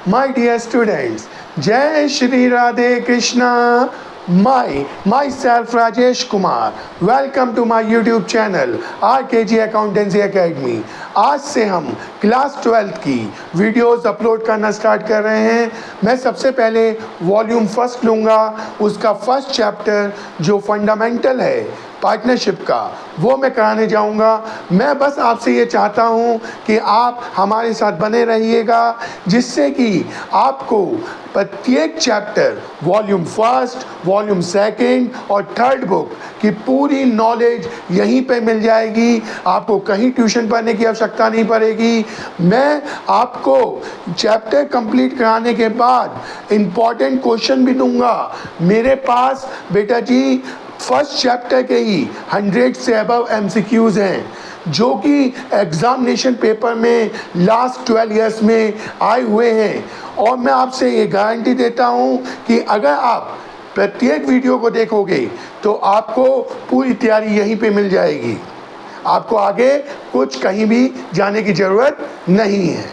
My dear students, Jai Shri Radhe Krishna. Myself Rajesh Kumar. Welcome to my YouTube channel RKG Accountancy Academy. आज से हम class 12 की videos upload करना start कर रहे हैं। मैं सबसे पहले वॉल्यूम फर्स्ट लूँगा, उसका फर्स्ट चैप्टर जो फंडामेंटल है पार्टनरशिप का, वो मैं कराने जाऊंगा। मैं बस आपसे ये चाहता हूँ कि आप हमारे साथ बने रहिएगा, जिससे कि आपको प्रत्येक chapter volume first, volume second और थर्ड बुक की पूरी नॉलेज यहीं पे मिल जाएगी। आपको कहीं ट्यूशन पढ़ने की आवश्यकता नहीं पड़ेगी। मैं आपको चैप्टर कंप्लीट कराने के बाद इम्पॉर्टेंट क्वेश्चन भी दूंगा। मेरे पास बेटा जी फर्स्ट चैप्टर के ही 100 से अबव MCQs हैं, जो कि एग्जामिनेशन पेपर में लास्ट 12 इयर्स में आए हुए हैं। और मैं आपसे ये गारंटी देता हूँ कि अगर आप प्रत्येक वीडियो को देखोगे तो आपको पूरी तैयारी यहीं पे मिल जाएगी। आपको आगे कुछ कहीं भी जाने की ज़रूरत नहीं है।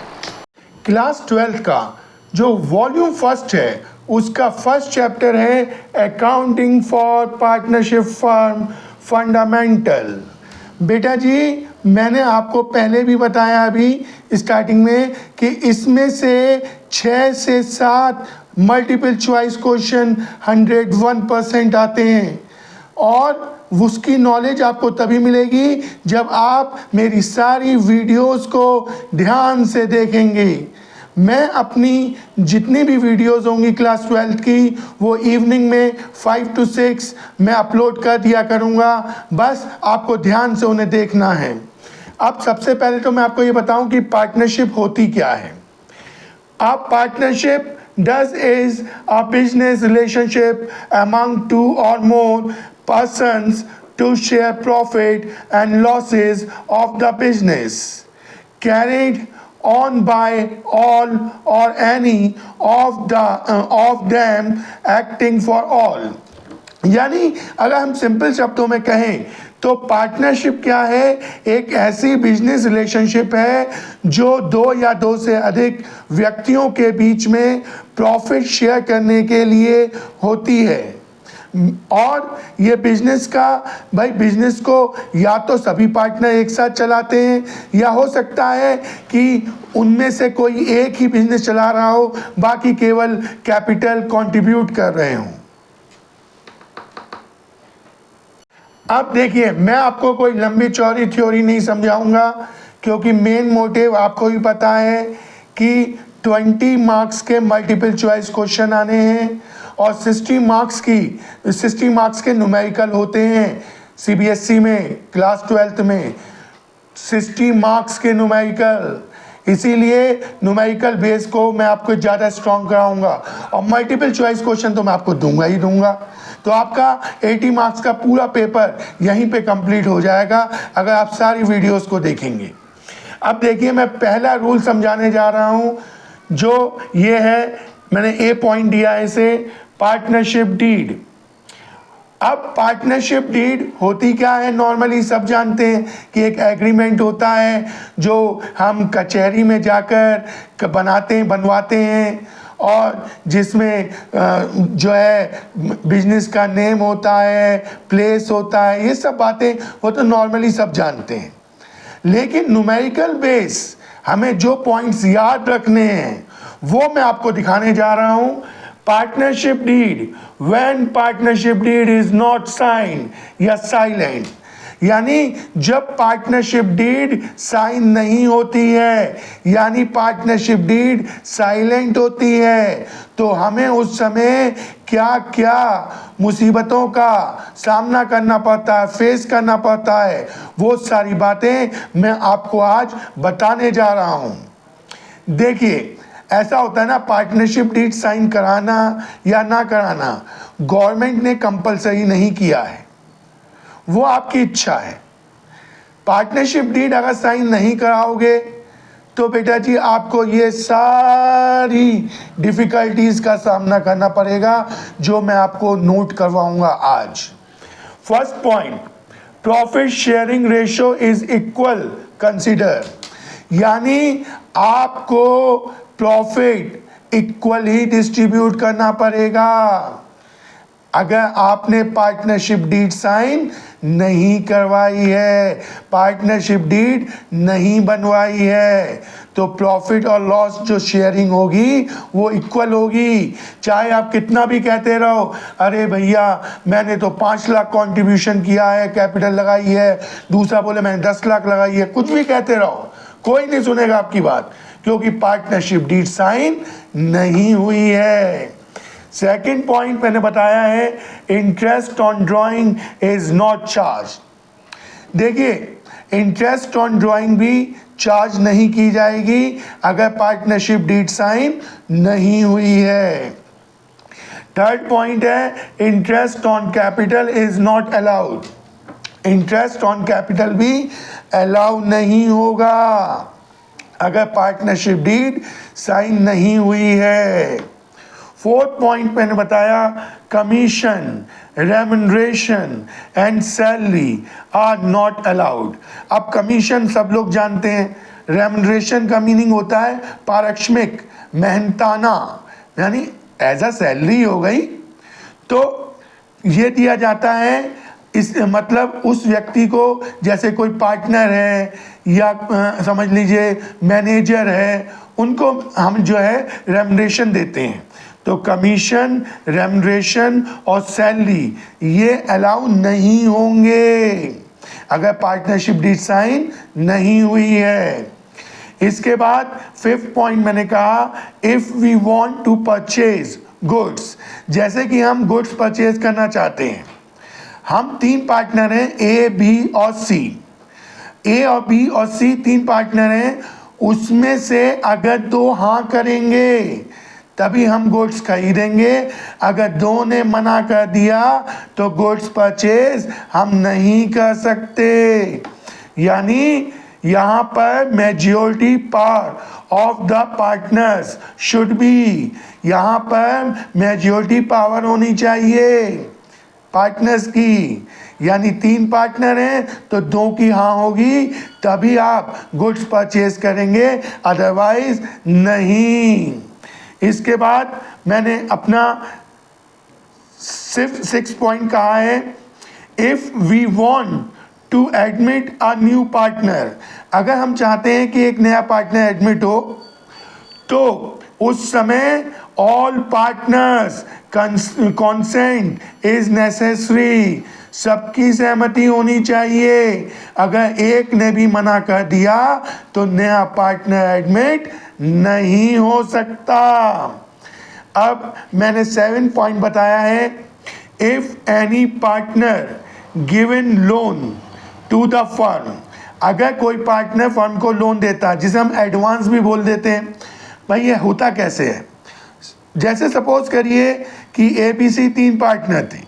क्लास 12 का जो वॉल्यूम फर्स्ट है उसका फर्स्ट चैप्टर है accounting for partnership firm fundamental. बेटा जी मैंने आपको पहले भी बताया अभी स्टार्टिंग में कि इसमें से 6 से 7 मल्टीपल चॉइस क्वेश्चन 101% आते हैं, और उसकी नॉलेज आपको तभी मिलेगी जब आप मेरी सारी वीडियोस को ध्यान से देखेंगे। मैं अपनी जितनी भी वीडियोस होंगी क्लास 12 की वो इवनिंग में 5 to 6 मैं अपलोड कर दिया करूँगा। बस आपको ध्यान से उन्हें देखना है। अब सबसे पहले तो मैं आपको ये बताऊं कि पार्टनरशिप होती क्या है। अब partnership does is a business relationship among 2 or more persons to share profit and losses of the business carried on by all or any of them acting for all। यानी अगर हम सिंपल शब्दों में कहें तो पार्टनरशिप क्या है, एक ऐसी बिजनेस रिलेशनशिप है जो 2 या 2 से अधिक व्यक्तियों के बीच में प्रॉफिट शेयर करने के लिए होती है। और ये बिजनेस का भाई बिजनेस को या तो सभी पार्टनर एक साथ चलाते हैं, या हो सकता है कि उनमें से कोई एक ही बिजनेस चला रहा हो, बाकी केवल कैपिटल कंट्रीब्यूट कर रहे हों। अब देखिए मैं आपको कोई लंबी चौड़ी थ्योरी नहीं समझाऊंगा, क्योंकि मेन मोटिव आपको भी पता है कि 20 मार्क्स के मल्टीपल चॉइस क्वेश्चन आने हैं और 60 मार्क्स के न्यूमेरिकल होते हैं। CBSE में क्लास 12 में 60 मार्क्स के न्यूमेरिकल, इसीलिए न्यूमेरिकल बेस को मैं आपको ज़्यादा स्ट्रॉन्ग कराऊंगा, और मल्टीपल चॉइस क्वेश्चन तो मैं आपको दूंगा ही दूंगा। तो आपका 80 मार्क्स का पूरा पेपर यहीं पे कंप्लीट हो जाएगा अगर आप सारी वीडियोस को देखेंगे। अब देखिए मैं पहला रूल समझाने जा रहा हूँ, जो ये है, मैंने A पॉइंट दिया है इसे, पार्टनरशिप डीड। अब पार्टनरशिप डीड होती क्या है, नॉर्मली सब जानते हैं कि एक एग्रीमेंट होता है जो हम कचहरी में जाकर बनवाते हैं, और जिसमें जो है बिजनेस का नेम होता है, प्लेस होता है, ये सब बातें वो तो नॉर्मली सब जानते हैं। लेकिन न्यूमेरिकल बेस हमें जो पॉइंट्स याद रखने हैं वो मैं आपको दिखाने जा रहा हूँ। Partnership deed, when partnership deed is not sign या साइलेंट, यानी जब पार्टनरशिप डीड साइन नहीं होती है, यानी पार्टनरशिप डीड साइलेंट होती है, तो हमें उस समय क्या क्या मुसीबतों का सामना करना पड़ता है, फेस करना पड़ता है, वो सारी बातें मैं आपको आज बताने जा रहा हूँ। देखिए ऐसा होता है ना, पार्टनरशिप डीड साइन कराना या ना कराना गवर्नमेंट ने कंपलसरी नहीं किया है, वो आपकी इच्छा है। पार्टनरशिप डीड अगर साइन नहीं कराओगे तो बेटा जी आपको ये सारी डिफिकल्टीज का सामना करना पड़ेगा, जो मैं आपको नोट करवाऊंगा आज। First point, profit sharing ratio is equal consider, यानी आपको प्रॉफिट इक्वल ही डिस्ट्रीब्यूट करना पड़ेगा। अगर आपने पार्टनरशिप डीड साइन नहीं करवाई है, पार्टनरशिप डीड नहीं बनवाई है, तो प्रॉफिट और लॉस जो शेयरिंग होगी वो इक्वल होगी। चाहे आप कितना भी कहते रहो, अरे भैया मैंने तो 5 लाख कंट्रीब्यूशन किया है, कैपिटल लगाई है, दूसरा बोले मैंने 10 लाख लगाई है, कुछ भी कहते रहो, कोई नहीं सुनेगा आपकी बात, क्योंकि पार्टनरशिप डीड साइन नहीं हुई है। सेकंड पॉइंट मैंने बताया है, interest on drawing is not charge. देखिए, इंटरेस्ट ऑन ड्राइंग भी चार्ज नहीं की जाएगी अगर पार्टनरशिप डीड साइन नहीं हुई है। थर्ड पॉइंट है, interest on capital is not allowed. Interest on capital भी अलाउ नहीं होगा अगर पार्टनरशिप डीड साइन नहीं हुई है। फोर्थ पॉइंट मैंने बताया, commission, remuneration and salary are not allowed. अब कमीशन सब लोग जानते हैं, रेम्युनरेशन का मीनिंग होता है पारिश्रमिक, मेहनताना, यानी एज अ सैलरी हो गई। तो ये दिया जाता है, इस मतलब उस व्यक्ति को, जैसे कोई पार्टनर है या समझ लीजिए मैनेजर है, उनको हम जो है रेम्युनरेशन देते हैं। तो कमीशन, रेम्युनरेशन और सैलरी ये अलाउ नहीं होंगे अगर पार्टनरशिप डीड साइन नहीं हुई है। इसके बाद फिफ्थ पॉइंट मैंने कहा, if we want to purchase goods, जैसे कि हम गुड्स परचेज करना चाहते हैं, हम 3 पार्टनर हैं, ए बी और सी। ए और बी और सी 3 पार्टनर हैं, उसमें से अगर 2 हाँ करेंगे तभी हम गुड्स खरीदेंगे। अगर 2 ने मना कर दिया तो गुड्स परचेज हम नहीं कर सकते। यानी यहाँ पर majority power of the partners should be, यहाँ पर मेजॉरिटी पावर होनी चाहिए पार्टनर्स की। यानी 3 पार्टनर हैं तो 2 की हाँ होगी तभी आप गुड्स परचेज करेंगे, अदरवाइज नहीं। इसके बाद मैंने अपना 6 पॉइंट कहा है, if we want to admit a new partner, अगर हम चाहते हैं कि एक नया पार्टनर एडमिट हो तो उस समय all partners consent is necessary, सबकी सहमति होनी चाहिए। अगर एक ने भी मना कर दिया तो नया पार्टनर एडमिट नहीं हो सकता। अब मैंने 7 पॉइंट बताया है, if any partner given loan to the firm, अगर कोई पार्टनर फर्म को लोन देता है, जिसे हम एडवांस भी बोल देते हैं। भाई ये होता कैसे है, जैसे सपोज करिए कि ABC 3 पार्टनर थे,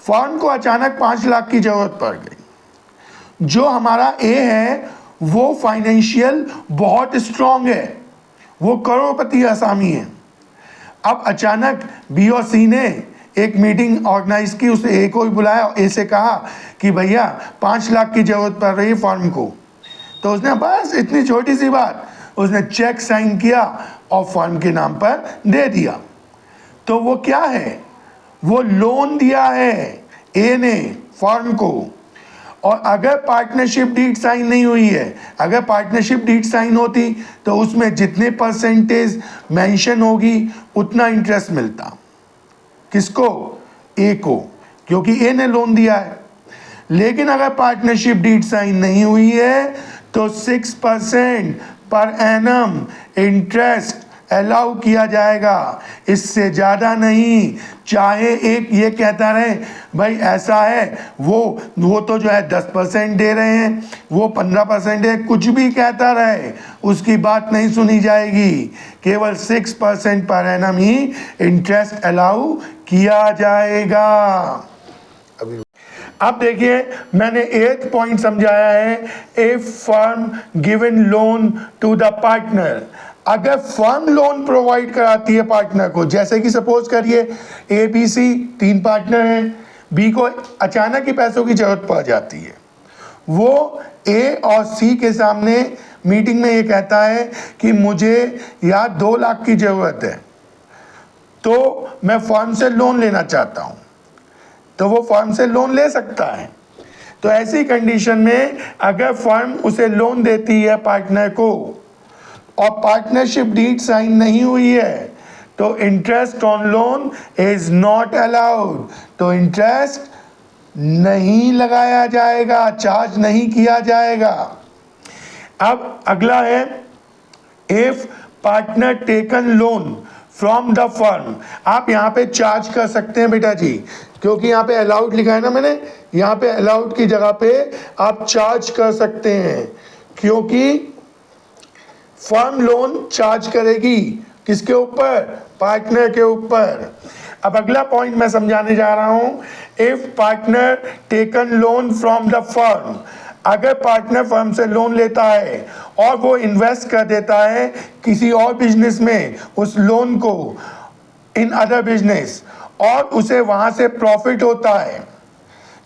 फर्म को अचानक 5 लाख की जरूरत पड़ गई। जो हमारा ए है वो फाइनेंशियल बहुत स्ट्रांग है, वो करोड़पति आसामी है। अब अचानक बी और सी ने एक मीटिंग ऑर्गेनाइज की, उसे ए को भी बुलाया, ए से कहा कि भैया 5 लाख की जरूरत पड़ रही है फर्म को। तो उसने बस इतनी छोटी सी बात, उसने चेक साइन किया और फर्म के नाम पर दे दिया। तो वो क्या है, वो लोन दिया है ए ने फर्म को। और अगर पार्टनरशिप डीड साइन नहीं हुई है, अगर पार्टनरशिप डीड साइन होती तो उसमें जितने परसेंटेज मेंशन होगी उतना इंटरेस्ट मिलता। किसको? ए को, क्योंकि ए ने लोन दिया है। लेकिन अगर पार्टनरशिप डीड साइन नहीं हुई है तो 6% पर एनम इंटरेस्ट अलाउ किया जाएगा, इससे ज़्यादा नहीं। चाहे एक ये कहता रहे भाई ऐसा है, वो तो जो है 10% दे रहे हैं, वो 15% है, कुछ भी कहता रहे उसकी बात नहीं सुनी जाएगी। केवल 6% पर एनम ही इंटरेस्ट अलाउ किया जाएगा। अब देखिए मैंने 8th पॉइंट समझाया है, if firm given loan to the partner, अगर फर्म लोन प्रोवाइड कराती है पार्टनर को, जैसे कि सपोज करिए ABC 3 पार्टनर हैं, बी को अचानक ही पैसों की जरूरत पड़ जाती है, वो ए और सी के सामने मीटिंग में ये कहता है कि मुझे यार 2 लाख की ज़रूरत है, तो मैं फर्म से लोन लेना चाहता हूँ, तो वो फर्म से लोन ले सकता है। तो ऐसी कंडीशन में अगर फर्म उसे लोन देती है पार्टनर को और पार्टनरशिप डीड साइन नहीं हुई है, तो interest on loan is not allowed, तो इंटरेस्ट नहीं लगाया जाएगा, चार्ज नहीं किया जाएगा। अब अगला है if partner taken loan from the firm. आप यहाँ पे चार्ज कर सकते हैं बेटा जी, क्योंकि यहाँ पे अलाउड लिखा है ना मैंने, यहाँ पे अलाउड की जगह पे आप चार्ज कर सकते हैं, क्योंकि फर्म लोन चार्ज करेगी किसके ऊपर? पार्टनर के ऊपर। अब अगला पॉइंट मैं समझाने जा रहा हूं, if partner taken loan from the firm, अगर पार्टनर फर्म से लोन लेता है और वो इन्वेस्ट कर देता है किसी और बिजनेस में उस लोन को, इन अदर बिजनेस, और उसे वहां से प्रॉफिट होता है,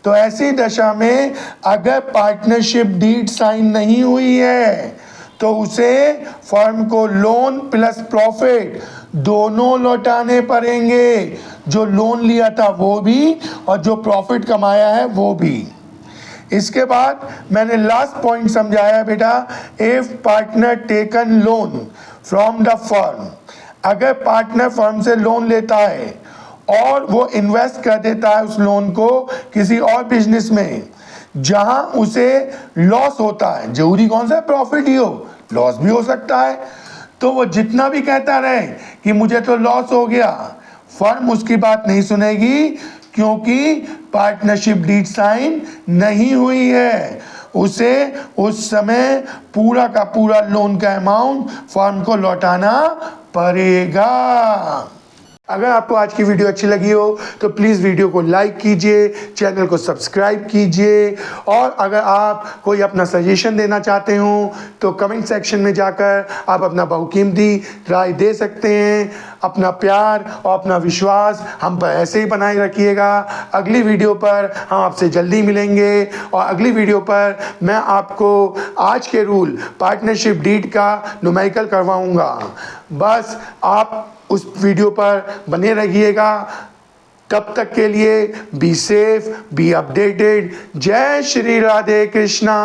तो ऐसी दशा में अगर पार्टनरशिप डीड साइन नहीं हुई है तो उसे फर्म को लोन प्लस प्रॉफिट दोनों लौटाने पड़ेंगे, जो लोन लिया था वो भी और जो प्रॉफिट कमाया है वो भी। इसके बाद मैंने लास्ट पॉइंट समझाया बेटा, if partner taken loan from the firm, अगर पार्टनर फर्म से लोन लेता है और वो इन्वेस्ट कर देता है उस लोन को किसी और बिजनेस में जहां उसे लॉस होता है, जरूरी कौन सा प्रॉफिट ही हो, लॉस भी हो सकता है, तो वो जितना भी कहता रहे कि मुझे तो लॉस हो गया, फर्म उसकी बात नहीं सुनेगी, क्योंकि पार्टनरशिप डीड साइन नहीं हुई है। उसे उस समय पूरा का पूरा लोन का अमाउंट फर्म को लौटाना पड़ेगा। अगर आपको आज की वीडियो अच्छी लगी हो तो प्लीज़ वीडियो को लाइक कीजिए, चैनल को सब्सक्राइब कीजिए, और अगर आप कोई अपना सजेशन देना चाहते हो तो कमेंट सेक्शन में जाकर आप अपना बहुकीमती राय दे सकते हैं। अपना प्यार और अपना विश्वास हम पर ऐसे ही बनाए रखिएगा। अगली वीडियो पर हम आपसे जल्दी मिलेंगे, और अगली वीडियो पर मैं आपको आज के रूल पार्टनरशिप डीड का न्यूमेरिकल करवाऊँगा। बस आप उस वीडियो पर बने रहिएगा। तब तक के लिए बी सेफ, बी अपडेटेड। जय श्री राधे कृष्णा।